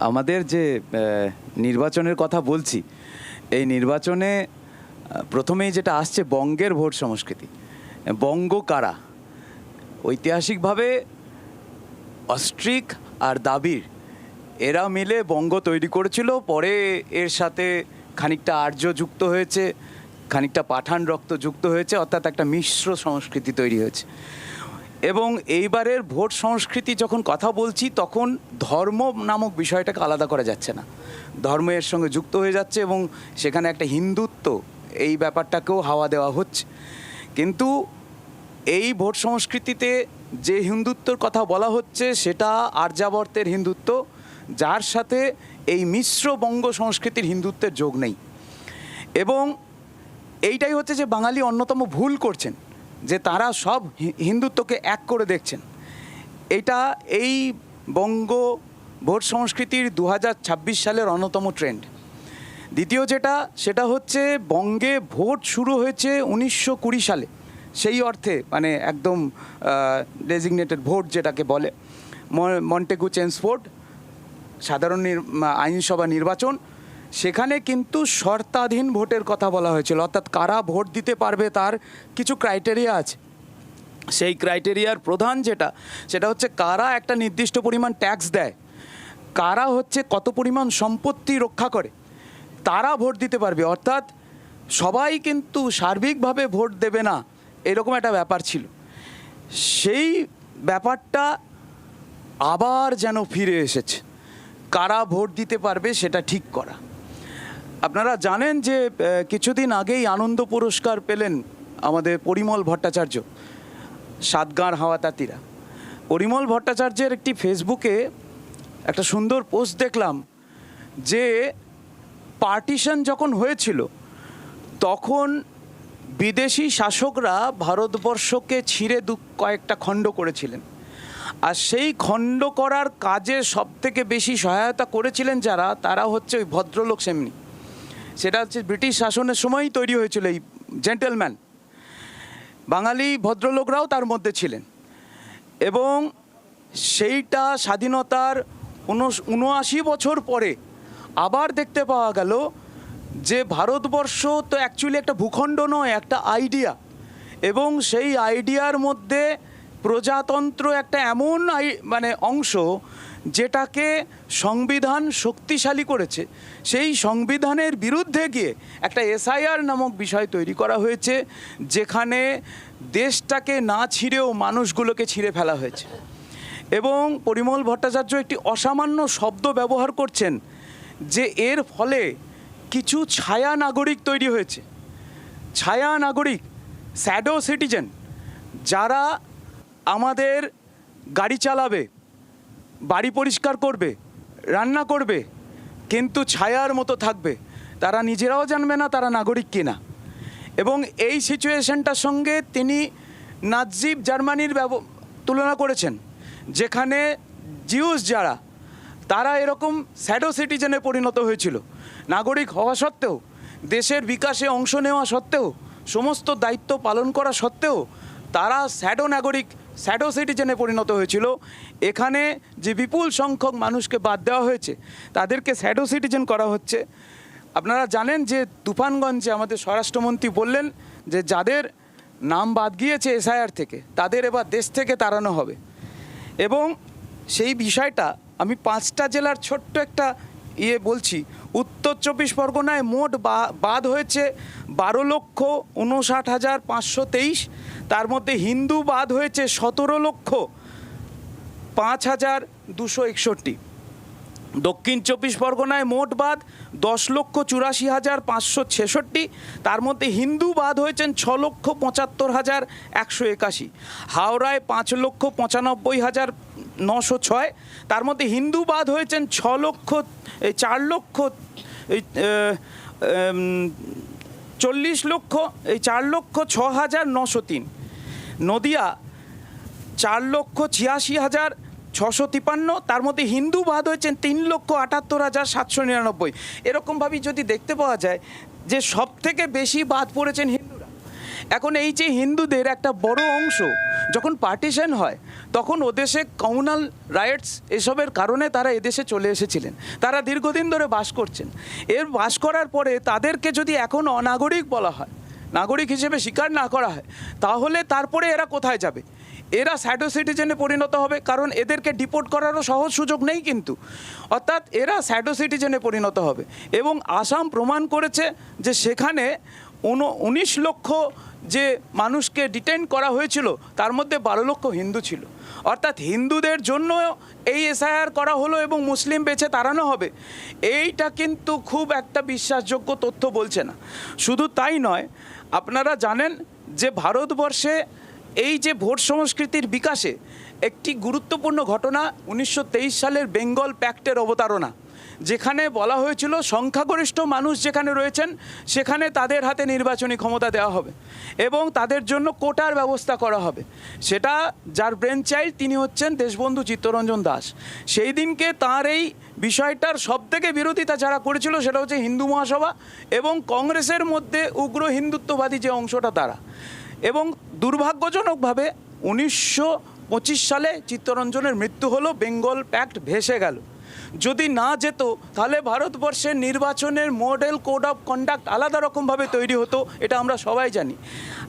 আমাদের যে নির্বাচনের কথা বলছি, এই নির্বাচনে প্রথমেই যেটা আসছে বঙ্গের ভোট সংস্কৃতি। বঙ্গ কারা? ঐতিহাসিকভাবে অস্ট্রিক আর দাবির এরা মিলে বঙ্গ তৈরি করেছিল। পরে এর সাথে খানিকটা আর্য যুক্ত হয়েছে, খানিকটা পাঠান রক্ত যুক্ত হয়েছে, অর্থাৎ একটা মিশ্র সংস্কৃতি তৈরি হয়েছে। এবং এইবারের ভোট সংস্কৃতি যখন কথা বলছি, তখন ধর্ম নামক বিষয়টাকে আলাদা করা যাচ্ছে না। ধর্ম এর সঙ্গে যুক্ত হয়ে যাচ্ছে এবং সেখানে একটা হিন্দুত্ব, এই ব্যাপারটাকেও হাওয়া দেওয়া হচ্ছে। কিন্তু এই ভোট সংস্কৃতিতে যে হিন্দুত্বর কথা বলা হচ্ছে সেটা আর্যাবর্তের হিন্দুত্ব, যার সাথে এই মিশ্র বঙ্গ সংস্কৃতির হিন্দুত্বের যোগ নেই। এবং এইটাই হচ্ছে যে বাঙালি অন্যতম ভুল করছেন, যে তারা সব হিন্দুত্বকে এক করে দেখছেন। এটা এই বঙ্গ ভোট সংস্কৃতির 2026 সালের অন্যতম ট্রেন্ড। দ্বিতীয় সেটা হচ্ছে বঙ্গে ভোট শুরু হয়েছে 1920 সালে, সেই অর্থে মানে একদম ডেজিগনেটেড ভোট যেটাকে বলে, মন্টেগু চেমসফোর্ড সাধারণ আইনসভা নির্বাচন, সেখানে কিন্তু শর্তাধীন ভোটের কথা বলা হয়েছিল। অর্থাৎ কারা ভোট দিতে পারবে তার কিছু ক্রাইটেরিয়া আছে। সেই ক্রাইটেরিয়ার প্রধান সেটা হচ্ছে কারা একটা নির্দিষ্ট পরিমাণ ট্যাক্স দেয়, কারা হচ্ছে কত পরিমাণ সম্পত্তি রক্ষা করে, তারা ভোট দিতে পারবে। অর্থাৎ সবাই কিন্তু সার্বিকভাবে ভোট দেবে না, এরকম একটা ব্যাপার ছিল। সেই ব্যাপারটা আবার যেন ফিরে এসেছে, কারা ভোট দিতে পারবে সেটা ঠিক করা। আপনারা জানেন যে কিছুদিন আগেই আনন্দ পুরস্কার পেলেন আমাদের পরিমল ভট্টাচার্য, সাতগাঁর হাওয়া তাঁতিরা। পরিমল ভট্টাচার্যের একটি ফেসবুকে একটা সুন্দর পোস্ট দেখলাম, যে পার্টিশন যখন হয়েছিল তখন বিদেশি শাসকরা ভারতবর্ষকে ছিঁড়ে কয়েকটা খণ্ড করেছিলেন। আর সেই খণ্ড করার কাজে সবথেকে বেশি সহায়তা করেছিলেন যারা, তারা হচ্ছে ওই ভদ্রলোক। সেমনি সেটা হচ্ছে ব্রিটিশ শাসনের সময়ই তৈরি হয়েছিল এই জেন্টেলম্যান। বাঙালি ভদ্রলোকরাও তার মধ্যে ছিলেন। এবং সেইটা স্বাধীনতার 79 বছর পরে আবার দেখতে পাওয়া গেল যে ভারতবর্ষ তো অ্যাকচুয়ালি একটা ভূখণ্ড নয়, একটা আইডিয়া। এবং সেই আইডিয়ার মধ্যে প্রজাতন্ত্র একটা এমন অংশ যেটাকে সংবিধান শক্তিশালী করেছে। সেই সংবিধানের বিরুদ্ধে গিয়ে একটা এসআইআর নামক বিষয় তৈরি করা হয়েছে, যেখানে দেশটাকে না ছিঁড়েও মানুষগুলোকে ছিঁড়ে ফেলা হয়েছে। এবং পরিমল ভট্টাচার্য একটি অসামান্য শব্দ ব্যবহার করছেন, যে এর ফলে কিছু ছায়া নাগরিক তৈরি হয়েছে। ছায়া নাগরিক, শ্যাডো সিটিজেন, যারা আমাদের গাড়ি চালাবে, বাড়ি পরিষ্কার করবে, রান্না করবে, কিন্তু ছায়ার মতো থাকবে। তারা নিজেরাও জানবে না তারা নাগরিক কিনা। এবং এই সিচুয়েশনটার সঙ্গে তিনি নাৎসি জার্মানির তুলনা করেছেন, যেখানে জিউস যারা, তারা এরকম শ্যাডো সিটিজেনে পরিণত হয়েছিল। নাগরিক হওয়া সত্ত্বেও, দেশের বিকাশে অংশ নেওয়া সত্ত্বেও, সমস্ত দায়িত্ব পালন করা সত্ত্বেও তারা শ্যাডো সিটিজেনে পরিণত হয়েছিল। এখানে যে বিপুল সংখ্যক মানুষকে বাদ দেওয়া হয়েছে, তাদেরকে শ্যাডো সিটিজেন করা হচ্ছে। আপনারা জানেন যে তুফানগঞ্জে আমাদের স্বরাষ্ট্রমন্ত্রী বললেন যে যাদের নাম বাদ গিয়েছে এসআইআর থেকে, তাদের এবার দেশ থেকে তাড়ানো হবে। এবং সেই বিষয়টা আমি 5টা জেলার ছোট্ট একটা বলছি। উত্তর 24 পরগনায় মোট বাদ হয়েছে 12,59,523। তার মধ্যে হিন্দু বাদ হয়েছে 17,05,261। দক্ষিণ 24 পরগনায় মোট বাদ 10,84,566। তার মধ্যে হিন্দু বাদ হয়েছেন 6,75,181। হাওড়ায় 5,95,906। তার মধ্যে হিন্দু বাদ হয়েছেন 4,06,903। নদিয়া 4,86,653। তার মধ্যে হিন্দু বাদ হয়েছেন 3,78,799। এরকমভাবেই যদি দেখতে পাওয়া যায় যে সব থেকে বেশি বাদ পড়েছেন হিন্দুরা। এখন এই যে হিন্দুদের একটা বড় অংশ যখন পার্টিশন হয় তখন ওদেশে কমিউনাল রাইটস এসবের কারণে তারা এদেশে চলে এসেছিলেন, তারা দীর্ঘদিন ধরে বাস করছেন। এর বাস করার পরে তাদেরকে যদি এখন অনাগরিক বলা হয়, নাগরিক হিসেবে স্বীকার না করা হয়, তাহলে তারপরে এরা কোথায় যাবে? এরা শ্যাডো সিটিজেনে পরিণত হবে, কারণ এদেরকে ডিপোর্ট করারও সহজ সুযোগ নেই কিন্তু। অর্থাৎ এরা শ্যাডো সিটিজেনে পরিণত হবে। এবং আসাম প্রমাণ করেছে যে সেখানে 19 লক্ষ যে মানুষকে ডিটেইন করা হয়েছিল তার মধ্যে 12 লক্ষ হিন্দু ছিল। অর্থাৎ হিন্দুদের জন্য এই এসআইআর করা হলো এবং মুসলিম বেছে তাড়ানো হবে, এইটা কিন্তু খুব একটা বিশ্বাসযোগ্য তথ্য বলছে না। শুধু তাই নয়, আপনারা জানেন যে ভারতবর্ষে এই যে ভোট সংস্কৃতির বিকাশে একটি গুরুত্বপূর্ণ ঘটনা 1923 সালের বেঙ্গল প্যাক্টের অবতারণা, যেখানে বলা হয়েছিল সংখ্যাগরিষ্ঠ মানুষ যেখানে রয়েছেন সেখানে তাদের হাতে নির্বাচনী ক্ষমতা দেওয়া হবে এবং তাদের জন্য কোটার ব্যবস্থা করা হবে। সেটা যার ব্রেন চাইল্ড তিনি হচ্ছেন দেশবন্ধু চিত্তরঞ্জন দাস। সেই দিনকে তার এই বিষয়টার সবথেকে বিরোধিতা যারা করেছিল সেটা হচ্ছে হিন্দু মহাসভা এবং কংগ্রেসের মধ্যে উগ্র হিন্দুত্ববাদী যে অংশটা তারা। এবং দুর্ভাগ্যজনকভাবে 1925 সালে চিত্তরঞ্জনের মৃত্যু হলো, বেঙ্গল প্যাক্ট ভেসে গেল। যদি না যেত তাহলে ভারতবর্ষের নির্বাচনের মডেল কোড অফ কন্ডাক্ট আলাদা রকমভাবে তৈরি হতো, এটা আমরা সবাই জানি।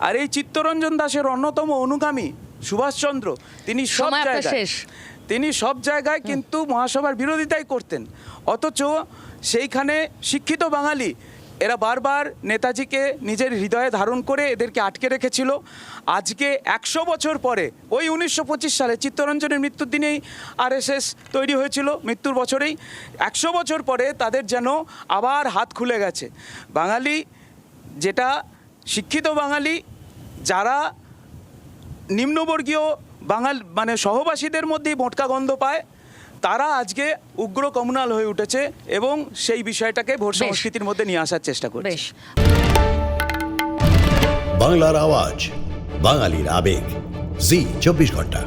আর এই চিত্তরঞ্জন দাসের অন্যতম অনুগামী সুভাষচন্দ্র, তিনি সব জায়গায় কিন্তু মহাসভার বিরোধিতাই করতেন। অথচ সেইখানে শিক্ষিত বাঙালি এরা বারবার নেতাজিকে নিজের হৃদয়ে ধারণ করে এদেরকে আটকে রেখেছিল। আজকে 100 বছর পরে, ওই 1925 সালে চিত্তরঞ্জনের মৃত্যুর দিনেই আরএসএস তৈরি হয়েছিল, মৃত্যুর বছরেই, 100 বছর পরে তাদের যেন আবার হাত খুলে গেছে। বাঙালি, যেটা শিক্ষিত বাঙালি যারা নিম্নবর্গীয় মানে সহবাসীদের মধ্যেই মোটকা গন্ধ পায়, তারা আজকে উগ্র কমিউনাল হয়ে উঠেছে এবং সেই বিষয়টাকে ভোট সংস্কৃতির মধ্যে নিয়ে আসার চেষ্টা করছে। বাংলার আওয়াজ, বাঙালির আবেগ, জি 24 ঘন্টা।